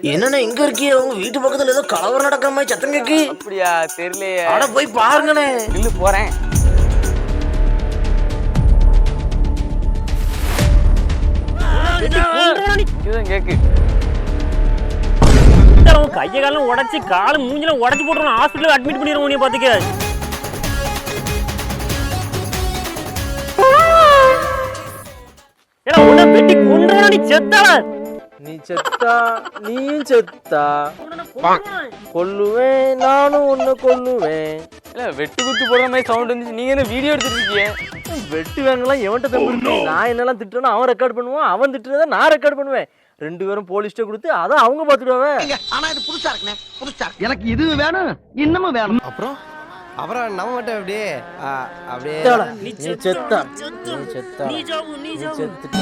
என்னண்ணே இங்க இருக்கீங்க? உங்க வீட்டு பக்கத்துல ஏதோ கலவரம் நடக்கிற மாதிரி சத்தம் கேக்கு. அப்படியா? தெரியலையே. அட போய் பாருங்கண்ணே. இல்ல போறேன். இங்கதான் கேக்கு. கைய காலம் உடச்சி காலம் மூஞ்சில உடச்சி போட்டுருவோம். ஹாஸ்பிட்டல் அட்மிட் பண்ணிடுவோம். நீ பாத்துக்க. ஏடா உன்னை வெட்டி கொன்றுடா. நீ செத்தாடா. நீ செத்தா நீயும் செத்தா கொல்லுவேன், நானும் ஒன்னு கொல்லுவேன். இல்ல வெட்டு குத்து போடுற மாதிரி சவுண்ட் வந்துச்சு. நீங்க என்ன வீடியோ எடுத்துட்டு இருக்கீங்க? வெட்டு வாங்கலாம் எவன்கிட்ட தப்பு? நான் என்னெல்லாம் திட்டுறேனோ அவன் ரெக்கார்ட் பண்ணுவான், அவன் திட்டுறத நான் ரெக்கார்ட் பண்ணுவேன். 2 பேரும் போலீஸ்ட கொடுத்து அதான் அவங்க பாத்துடுவாங்க. ஆனா இது புதுசா இருக்குண்ணே, புதுசா. எனக்கு இது வேணும், இன்னமும் வேணும். அப்புறம் நம்ம மட்டும் அப்படியே அப்படியே நீ செத்தா நீ செத்தா நீ ஜாவு நீ நீ ஜாவு செத்துட்ட.